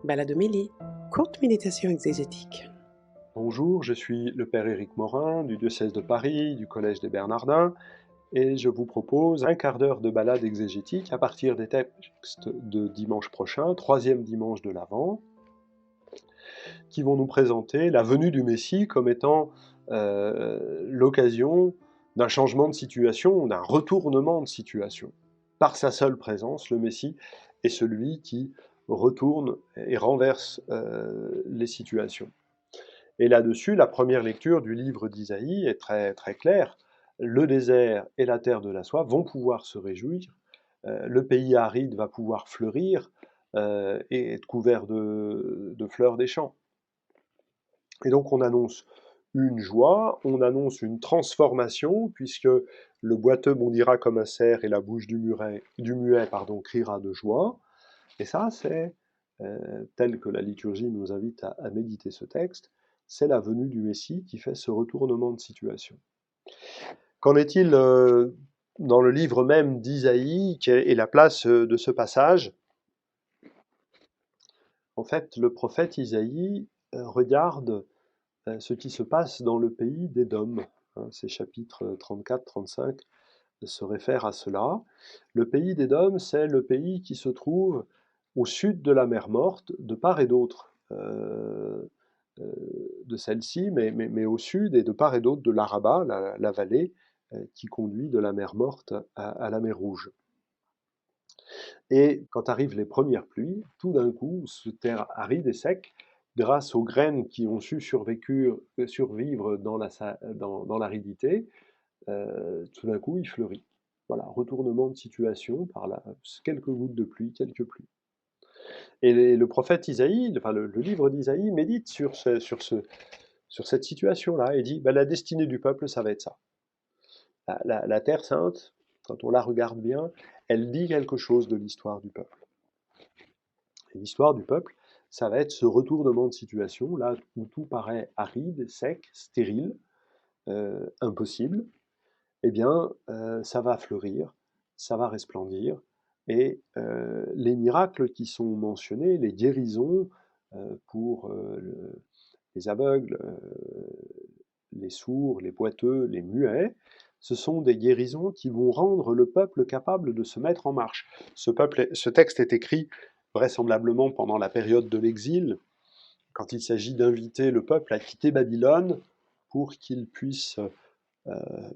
Baladomélie, courte méditation exégétique. Bonjour, je suis le Père Éric Morin du diocèse de Paris, du Collège des Bernardins, et je vous propose un quart d'heure de balade exégétique à partir des textes de dimanche prochain, troisième dimanche de l'Avent, qui vont nous présenter la venue du Messie comme étant l'occasion d'un changement de situation, d'un retournement de situation. Par sa seule présence, le Messie est celui qui retourne et renverse les situations. Et là-dessus, la première lecture du livre d'Isaïe est très, très claire. Le désert et la terre de la soie vont pouvoir se réjouir, le pays aride va pouvoir fleurir et être couvert de fleurs des champs. Et donc on annonce une joie, on annonce une transformation, puisque le boiteux bondira comme un cerf et la bouche du muet criera de joie. Et ça, c'est, tel que la liturgie nous invite à méditer ce texte, c'est la venue du Messie qui fait ce retournement de situation. Qu'en est-il dans le livre même d'Isaïe, quelle est la place de ce passage? En fait, le prophète Isaïe regarde ce qui se passe dans le pays d'Édom. Hein, ces chapitres 34-35 se réfèrent à cela. Le pays d'Édom, c'est le pays qui se trouve au sud de la mer Morte, de part et d'autre de celle-ci, mais au sud et de part et d'autre de l'Araba, la vallée qui conduit de la mer Morte à la mer Rouge. Et quand arrivent les premières pluies, tout d'un coup, ce terre aride et sec, grâce aux graines qui ont su survivre dans l'aridité, tout d'un coup, il fleurit. Voilà, retournement de situation par quelques gouttes de pluie, quelques pluies. Et le prophète Isaïe, enfin le livre d'Isaïe médite sur cette situation-là et dit bah, la destinée du peuple, ça va être ça. La Terre Sainte, quand on la regarde bien, elle dit quelque chose de l'histoire du peuple. Et l'histoire du peuple, ça va être ce retournement de situation, là où tout paraît aride, sec, stérile, impossible. Eh bien, ça va fleurir, ça va resplendir, et les miracles qui sont mentionnés, les guérisons pour les aveugles, les sourds, les boiteux, les muets, ce sont des guérisons qui vont rendre le peuple capable de se mettre en marche. Ce texte est écrit vraisemblablement pendant la période de l'exil, quand il s'agit d'inviter le peuple à quitter Babylone pour qu'il puisse euh,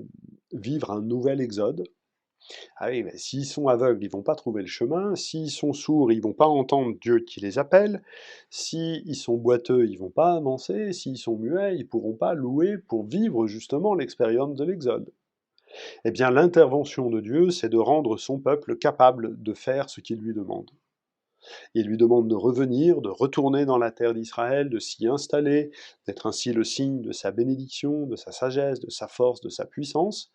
vivre un nouvel exode. Ah oui, mais s'ils sont aveugles, ils vont pas trouver le chemin. S'ils sont sourds, ils vont pas entendre Dieu qui les appelle. S'ils sont boiteux, ils vont pas avancer. S'ils sont muets, ils pourront pas louer pour vivre justement l'expérience de l'Exode. Eh bien, l'intervention de Dieu, c'est de rendre son peuple capable de faire ce qu'il lui demande. Il lui demande de revenir, de retourner dans la terre d'Israël, de s'y installer, d'être ainsi le signe de sa bénédiction, de sa sagesse, de sa force, de sa puissance.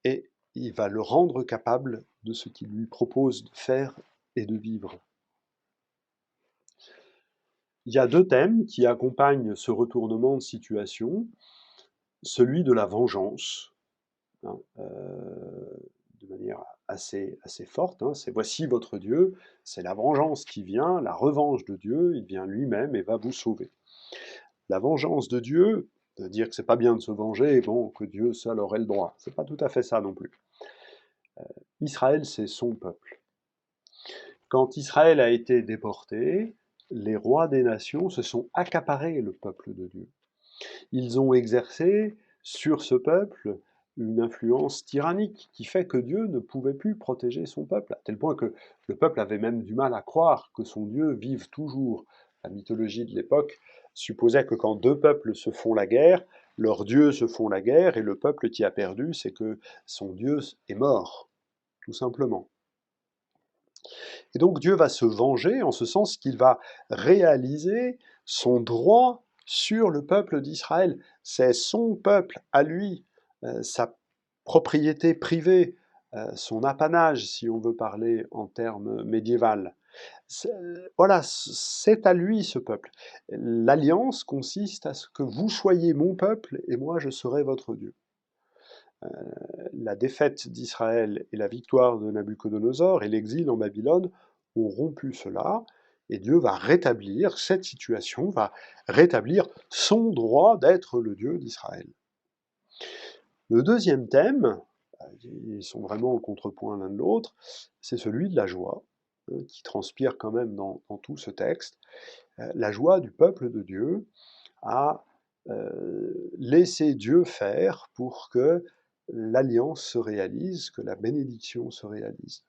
Et il va le rendre capable de ce qu'il lui propose de faire et de vivre. Il y a deux thèmes qui accompagnent ce retournement de situation. Celui de la vengeance, hein, de manière assez forte. Hein, c'est voici votre Dieu, c'est la vengeance qui vient, la revanche de Dieu, il vient lui-même et va vous sauver. La vengeance de Dieu, de dire que c'est pas bien de se venger, et bon, que Dieu seul aurait le droit. C'est pas tout à fait ça non plus. Israël, c'est son peuple. Quand Israël a été déporté, les rois des nations se sont accaparés le peuple de Dieu. Ils ont exercé sur ce peuple une influence tyrannique qui fait que Dieu ne pouvait plus protéger son peuple, à tel point que le peuple avait même du mal à croire que son Dieu vive toujours. La mythologie de l'époque supposait que quand deux peuples se font la guerre, leurs dieux se font la guerre, et le peuple qui a perdu, c'est que son Dieu est mort, tout simplement. Et donc Dieu va se venger en ce sens qu'il va réaliser son droit sur le peuple d'Israël. C'est son peuple à lui, sa propriété privée, son apanage, si on veut parler en termes médiéval. Voilà, c'est à lui ce peuple. L'alliance consiste à ce que vous soyez mon peuple et moi je serai votre Dieu. La défaite d'Israël et la victoire de Nabuchodonosor et l'exil en Babylone ont rompu cela, Et Dieu va rétablir cette situation, va rétablir son droit d'être le Dieu d'Israël. Le deuxième thème, ils sont vraiment au contrepoint l'un de l'autre, c'est celui de la joie, qui transpire quand même dans tout ce texte. La joie du peuple de Dieu à laisser Dieu faire pour que l'alliance se réalise, que la bénédiction se réalise.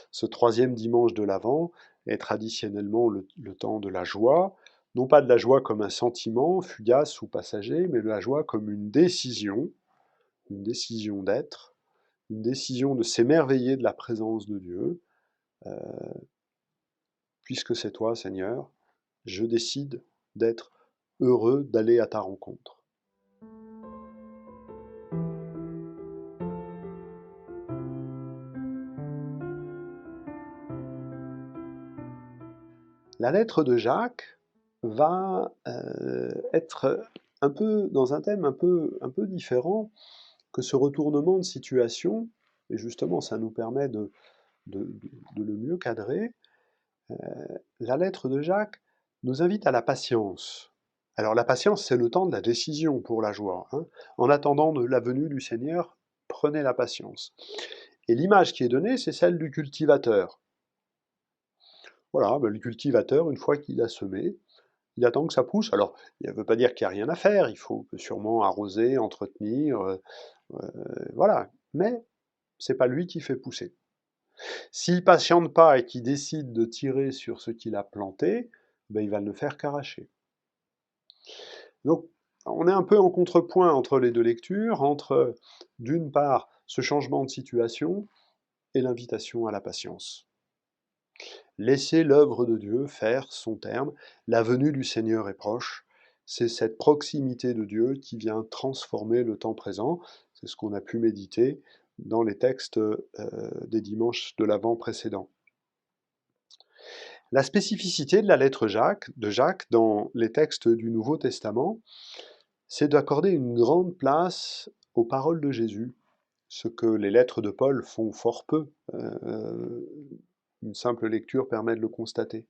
Ce troisième dimanche de l'Avent est traditionnellement le temps de la joie, non pas de la joie comme un sentiment fugace ou passager, mais de la joie comme une décision d'être, une décision de s'émerveiller de la présence de Dieu. Puisque c'est toi, Seigneur, je décide d'être heureux d'aller à ta rencontre. La lettre de Jacques va être un peu dans un thème un peu différent que ce retournement de situation, et justement ça nous permet de le mieux cadrer. La lettre de Jacques nous invite à la patience. Alors la patience, c'est le temps de la décision pour la joie. En attendant de la venue du Seigneur, prenez la patience. Et l'image qui est donnée, c'est celle du cultivateur. Voilà, le cultivateur, une fois qu'il a semé, il attend que ça pousse. Alors, il ne veut pas dire qu'il n'y a rien à faire, il faut sûrement arroser, entretenir, voilà. Mais c'est pas lui qui fait pousser. S'il patiente pas et qu'il décide de tirer sur ce qu'il a planté, ben, il va ne faire qu'arracher. Donc, on est un peu en contrepoint entre les deux lectures, entre, d'une part, ce changement de situation et l'invitation à la patience. Laissez l'œuvre de Dieu faire son terme, la venue du Seigneur est proche, c'est cette proximité de Dieu qui vient transformer le temps présent, c'est ce qu'on a pu méditer dans les textes des dimanches de l'Avent précédents. La spécificité de la lettre de Jacques dans les textes du Nouveau Testament, c'est d'accorder une grande place aux paroles de Jésus, ce que les lettres de Paul font fort peu. Une simple lecture permet de le constater.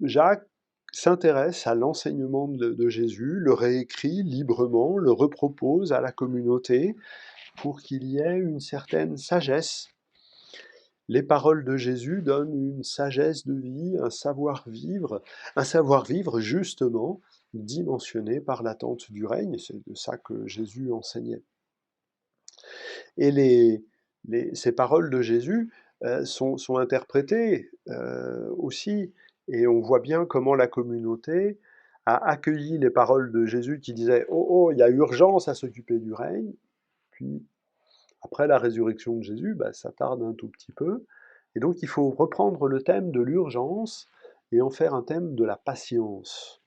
Jacques s'intéresse à l'enseignement de Jésus, le réécrit librement, le repropose à la communauté pour qu'il y ait une certaine sagesse. Les paroles de Jésus donnent une sagesse de vie, un savoir-vivre justement dimensionné par l'attente du règne, c'est de ça que Jésus enseignait. Et ces paroles de Jésus sont interprétées aussi, et on voit bien comment la communauté a accueilli les paroles de Jésus qui disaient « Oh, oh, il y a urgence à s'occuper du règne », puis après la résurrection de Jésus, ça tarde un tout petit peu, et donc il faut reprendre le thème de l'urgence et en faire un thème de la patience.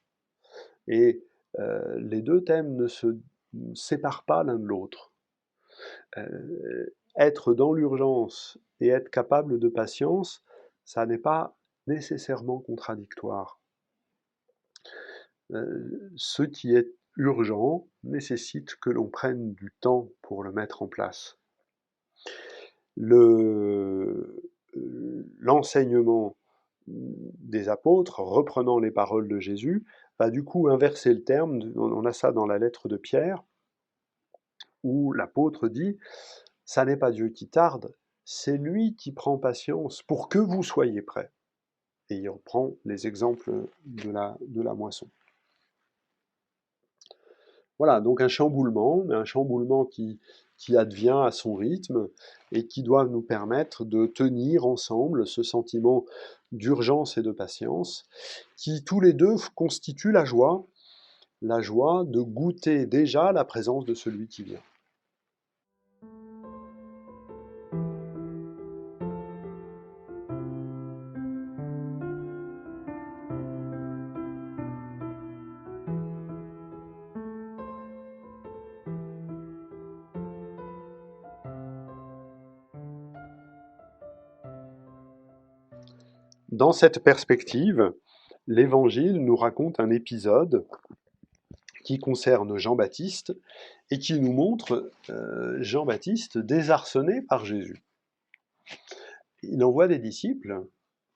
Et les deux thèmes ne se séparent pas l'un de l'autre. Être dans l'urgence et être capable de patience, ça n'est pas nécessairement contradictoire. Ce qui est urgent nécessite que l'on prenne du temps pour le mettre en place. L'enseignement des apôtres, reprenant les paroles de Jésus, va du coup inverser le terme. On a ça dans la lettre de Pierre, où l'apôtre dit « Ça n'est pas Dieu qui tarde, c'est lui qui prend patience pour que vous soyez prêts. » Et il reprend les exemples de la moisson. Voilà, donc un chamboulement qui advient à son rythme et qui doit nous permettre de tenir ensemble ce sentiment d'urgence et de patience, qui tous les deux constituent la joie de goûter déjà la présence de celui qui vient. Dans cette perspective, l'Évangile nous raconte un épisode qui concerne Jean-Baptiste et qui nous montre Jean-Baptiste désarçonné par Jésus. Il envoie des disciples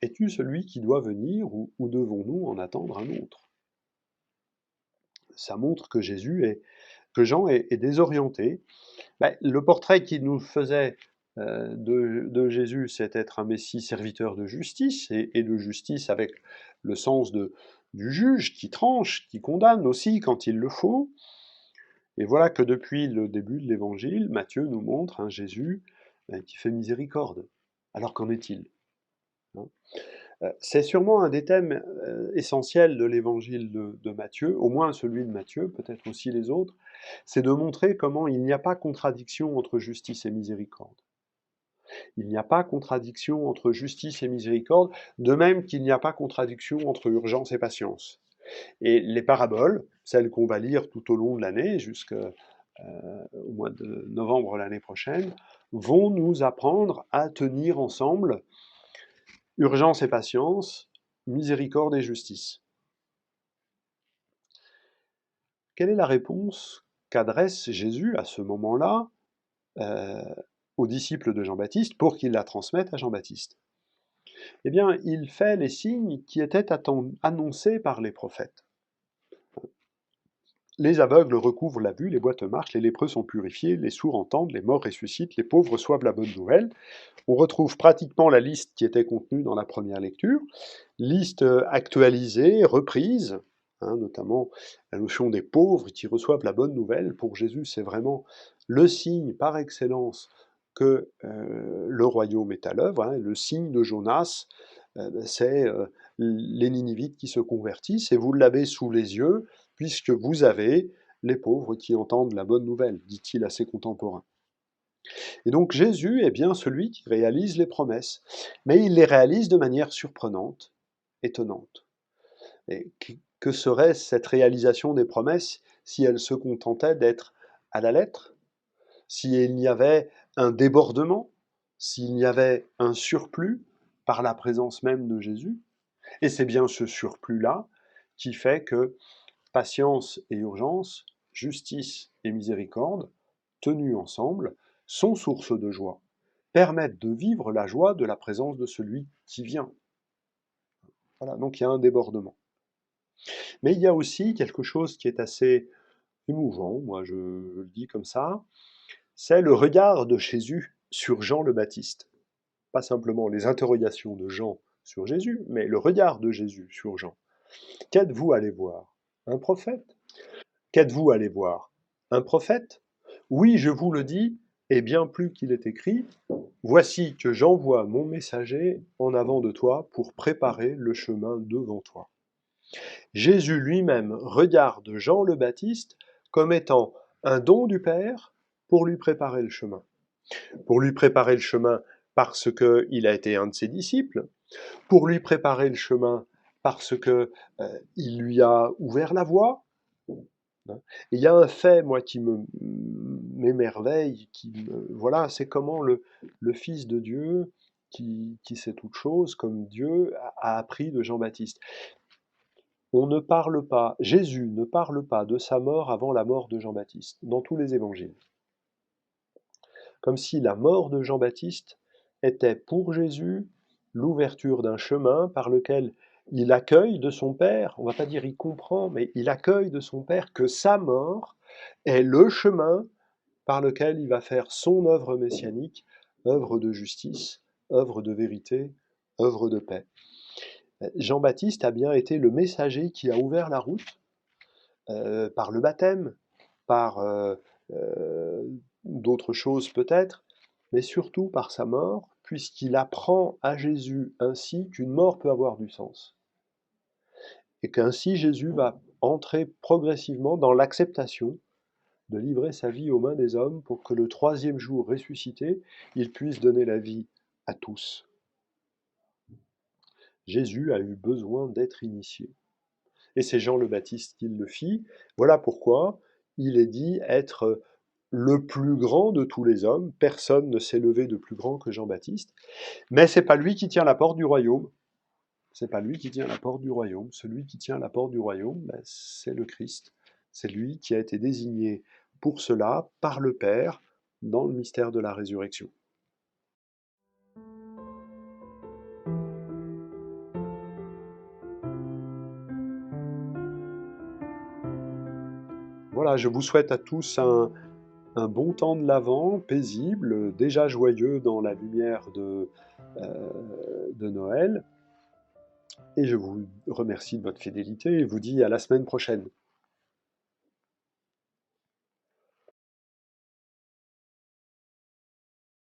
Es-tu celui qui doit venir ou devons-nous en attendre un autre? Ça montre que Jean est désorienté. Ben, le portrait qu'il nous faisait de Jésus, c'est être un Messie serviteur de justice, et de justice avec le sens du juge qui tranche, qui condamne aussi quand il le faut. Et voilà que depuis le début de l'Évangile, Matthieu nous montre un Jésus qui fait miséricorde. Alors qu'en est-il, hein? C'est sûrement un des thèmes essentiels de l'Évangile de Matthieu, au moins celui de Matthieu, peut-être aussi les autres, c'est de montrer comment il n'y a pas contradiction entre justice et miséricorde. Il n'y a pas contradiction entre justice et miséricorde, de même qu'il n'y a pas contradiction entre urgence et patience. Et les paraboles, celles qu'on va lire tout au long de l'année, jusqu'au mois de novembre l'année prochaine, vont nous apprendre à tenir ensemble urgence et patience, miséricorde et justice. Quelle est la réponse qu'adresse Jésus à ce moment-là euh, aux disciples de Jean-Baptiste pour qu'ils la transmettent à Jean-Baptiste? Eh bien, il fait les signes qui étaient annoncés par les prophètes. Les aveugles recouvrent la vue, les boîtes marchent, les lépreux sont purifiés, les sourds entendent, les morts ressuscitent, les pauvres reçoivent la bonne nouvelle. On retrouve pratiquement la liste qui était contenue dans la première lecture, liste actualisée, reprise, notamment la notion des pauvres qui reçoivent la bonne nouvelle. Pour Jésus, c'est vraiment le signe par excellence que le royaume est à l'œuvre. Le signe de Jonas, c'est les Ninivites qui se convertissent, et vous l'avez sous les yeux, puisque vous avez les pauvres qui entendent la bonne nouvelle, dit-il à ses contemporains. Et donc Jésus est bien celui qui réalise les promesses, mais il les réalise de manière surprenante, étonnante. Et que serait cette réalisation des promesses si elle se contentait d'être à la lettre, s'il y avait un débordement, s'il y avait un surplus par la présence même de Jésus? Et c'est bien ce surplus-là qui fait que patience et urgence, justice et miséricorde, tenues ensemble, sont source de joie, permettent de vivre la joie de la présence de celui qui vient. Voilà, donc il y a un débordement. Mais il y a aussi quelque chose qui est assez émouvant, moi je le dis comme ça, c'est le regard de Jésus sur Jean le Baptiste. Pas simplement les interrogations de Jean sur Jésus, mais le regard de Jésus sur Jean. Qu'êtes-vous allé voir? Un prophète? Qu'êtes-vous allé voir? Un prophète? Oui, je vous le dis, et bien plus qu'il est écrit, voici que j'envoie mon messager en avant de toi pour préparer le chemin devant toi. Jésus lui-même regarde Jean le Baptiste comme étant un don du Père pour lui préparer le chemin. Pour lui préparer le chemin parce qu'il a été un de ses disciples, pour lui préparer le chemin parce qu'il lui a ouvert la voie. Il y a un fait, moi, qui m'émerveille, voilà, c'est comment le Fils de Dieu, qui sait toute chose, comme Dieu, a appris de Jean-Baptiste. On ne parle pas, Jésus ne parle pas de sa mort avant la mort de Jean-Baptiste, dans tous les évangiles. Comme si la mort de Jean-Baptiste était pour Jésus l'ouverture d'un chemin par lequel il accueille de son Père, on ne va pas dire il comprend, mais il accueille de son Père que sa mort est le chemin par lequel il va faire son œuvre messianique, œuvre de justice, œuvre de vérité, œuvre de paix. Jean-Baptiste a bien été le messager qui a ouvert la route par le baptême, par d'autres choses peut-être, mais surtout par sa mort, puisqu'il apprend à Jésus ainsi qu'une mort peut avoir du sens. Et qu'ainsi Jésus va entrer progressivement dans l'acceptation de livrer sa vie aux mains des hommes pour que le troisième jour ressuscité, il puisse donner la vie à tous. Jésus a eu besoin d'être initié. Et c'est Jean le Baptiste qui le fit. Voilà pourquoi il est dit être le plus grand de tous les hommes. Personne ne s'est levé de plus grand que Jean-Baptiste. Mais c'est pas lui qui tient la porte du royaume. C'est pas lui qui tient la porte du royaume. Celui qui tient la porte du royaume, c'est le Christ. C'est lui qui a été désigné pour cela par le Père dans le mystère de la résurrection. Voilà, je vous souhaite à tous un bon temps de l'Avent, paisible, déjà joyeux dans la lumière de Noël. Et je vous remercie de votre fidélité et vous dis à la semaine prochaine.